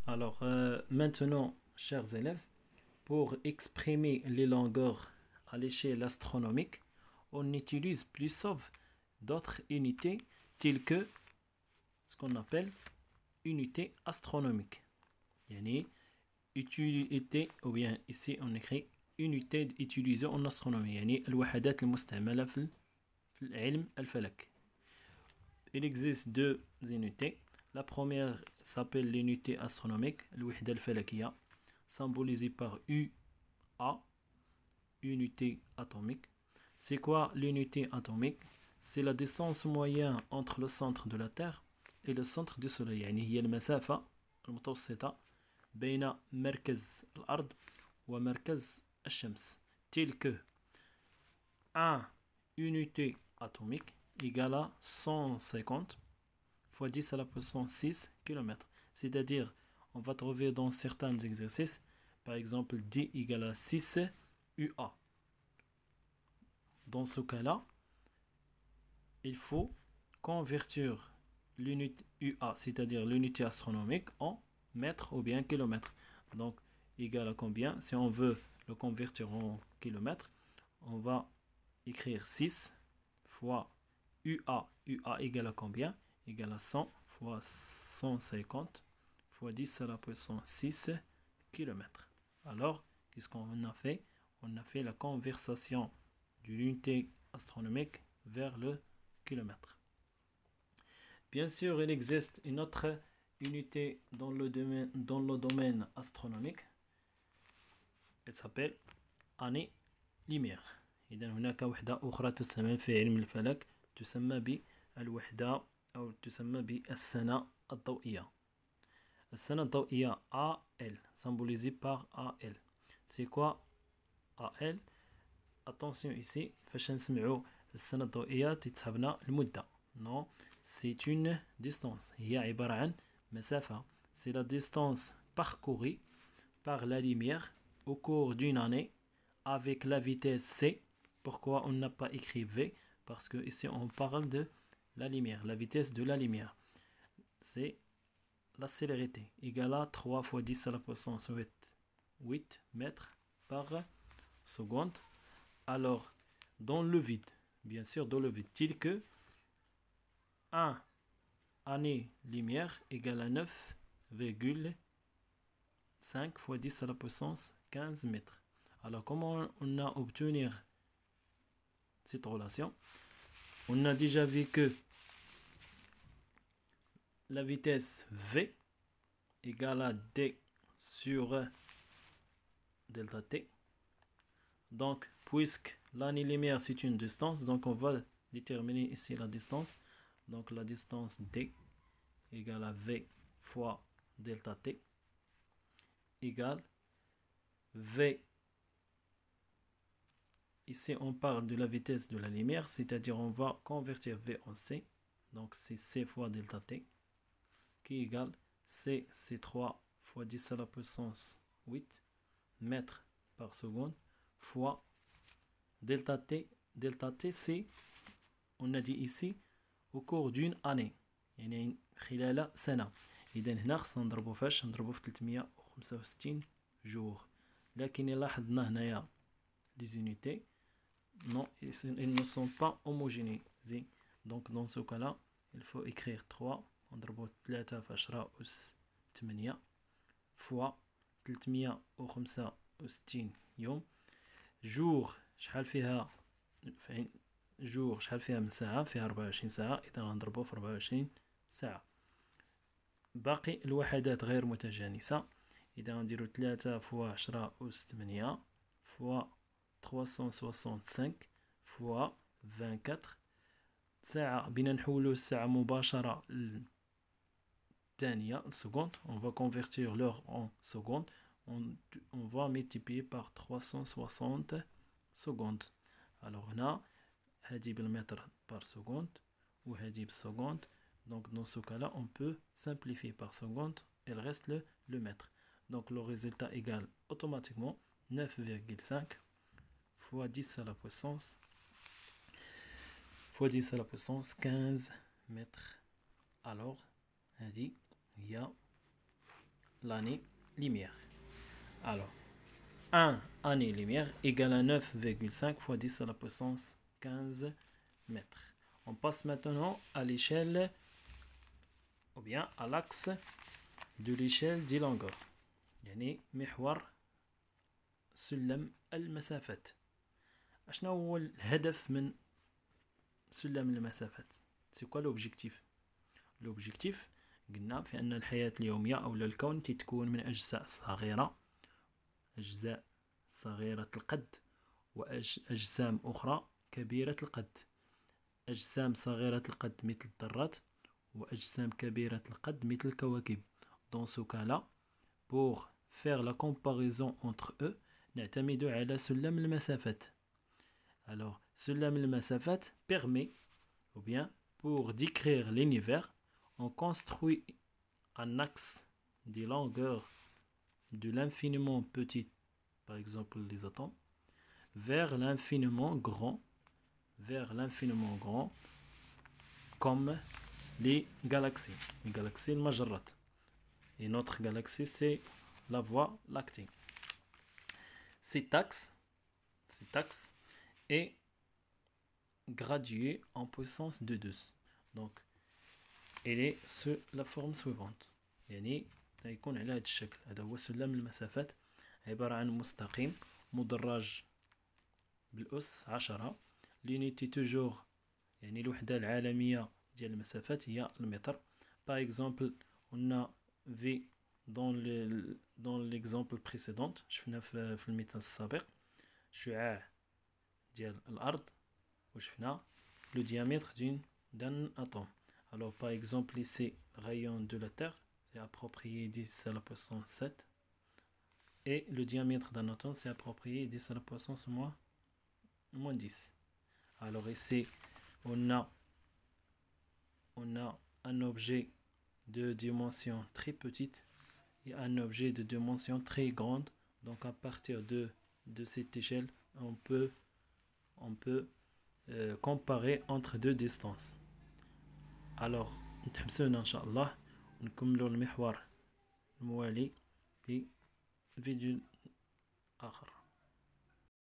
Alors, maintenant, chers élèves, pour exprimer les longueurs à l'échelle astronomique, on utilise plus sauf d'autres unités telles que ce qu'on appelle unité astronomique. Yani, utilité, ou bien ici on écrit unité utilisée en astronomie. يعني الوحدات المستعملة في علم الفلك. Il existe deux unités. La première s'appelle l'unité astronomique, الوحدة الفلكية, symbolisée par UA, unité atomique. C'est quoi l'unité atomique? C'est la distance moyenne entre le centre de la Terre et le centre du Soleil. يعني هي المسافة المتوسطة بين مركز الأرض ومركز الشمس. Tel que 1 unité atomique égale à 150 fois 10 à la puissance 6 km. C'est-à-dire, on va trouver dans certains exercices, par exemple, D égale à 6 UA. Dans ce cas-là, il faut convertir l'unité UA, c'est-à-dire l'unité astronomique, en mètres ou bien kilomètres. Donc, égal à combien? Si on veut le convertir en kilomètres, on va écrire 6 fois UA. UA égale à combien? Égale à 100 fois 150 fois 10 à la puissance 6 km. Alors, qu'est-ce qu'on a fait? On a fait la conversion de l'unité astronomique vers le kilomètre. Bien sûr, il existe une autre unité dans le domaine astronomique. Elle s'appelle année-lumière. إذا هناك وحدة أخرى تستعمل في علم الفلك تسمى بالوحدة أو تسمى بالسنة الضوئية. السنة الضوئية AL, symbolisée par AL. C'est quoi AL? Attention ici, فاش نسمعوا السنة الضوئية تتسحبنا المدة. Non, c'est une distance. هي عبارة عن مسافة. C'est la distance parcourue par la lumière au cours d'une année avec la vitesse C. Pourquoi on n'a pas écrit V? Parce que ici on parle de la lumière, la vitesse de la lumière. C'est la célérité égale à 3 fois 10 à la puissance 8 mètres par seconde. Alors, dans le vide, bien sûr, dans le vide, tel que 1 année-lumière égale à 9,5 fois 10 à la puissance 15 mètres. Alors, comment on a obtenu cette relation? On a déjà vu que la vitesse V égale à D sur delta T. Donc, puisque l'année-lumière c'est une distance, donc on va déterminer ici la distance. Donc, la distance D égale à V fois delta T égale V. Ici, on parle de la vitesse de la lumière, c'est-à-dire on va convertir V en C. Donc, c'est C fois delta T qui égale C, c'est 3 fois 10 à la puissance 8 mètres par seconde fois delta T. Delta T, c'est, on a dit ici, au cours d'une année. يعني خلال سنة. إذا هنا خصنا نضربو فاش؟ نضربو في 365 جور. لكن لاحظنا هنايا les unités, non, ils ne sont pas homogénéisés. Donc dans ce cas-là, il faut écrire 3 نضربو 3 في 10 أس 8 فوا 365 يوم. جور شحال فيها؟ جور شحال فيها من ساعة؟ فيها 24 ساعة. إذا غنضربو في 24 ساعة. باقي الوحدات غير متجانسة. إذا غنديرو 3 فوا 10 أس 8 فوا 365 فوا 24 ساعة. بينا نحولو الساعة مباشرة للثانية السكوند. On va convertir l'heure en secondes. On va multiplier par 360 secondes. Alors هنا هادي بالمتر par seconde وهادي بالسكوند. Donc dans ce cas-là, on peut simplifier par seconde. Il reste le mètre. Donc le résultat égale automatiquement 9,5 fois 10 à la puissance 15 mètres. Alors, هذه هي l'année-lumière. Alors, 1 année-lumière égale à 9,5 fois 10 à la puissance 15 mètres. On passe maintenant à l'échelle, ou bien à l'axe de l'échelle des longueurs. يعني محور سلم المسافات. شنو هو الهدف من سلم المسافات؟ C'est quoi l'objectif? L'objectif قلنا في أن الحياة اليومية أو الكون تتكون من أجزاء صغيرة القد وأجسام أخرى كبيرة القد. أجسام صغيرة القد مثل الذرات وأجسام كبيرة القد مثل الكواكب. Dans ce cas-là, pour faire la comparaison entre eux, نعتمد على سلم المسافات. Alors, سلم المسافات permet, ou bien pour décrire l'univers, on construit un axe des longueurs de l'infiniment petit, par exemple les atomes, vers l'infiniment grand, comme les galaxies المجرات. Et notre galaxie, c'est la Voie lactée. Cet axe est gradué en puissance de 2. Donc, elle est sur la forme suivante. يعني يكون على هذا الشكل. هذا هو سلم المسافات، عبارة عن مستقيم مدرج بالأس 10. l'unité toujours يعني الوحدة العالمية ديال المسافات هي المتر. Par exemple, on a vu dans l'exemple précédent شفنا في المثال السابق شعاع ديال الأرض وشفنا le diamètre d'un atome. Alors par exemple ici, rayon de la Terre c'est approprié 10 à la puissance 7 et le diamètre d'un atome c'est approprié 10 à la puissance moins 10. Alors ici on a un objet de dimension très petite et un objet de dimension très grande. Donc à partir de cette échelle on peut comparer entre deux distances. Alors نتحبسونا إن شاء الله ونكملوا المحور الموالي في فيديو آخر.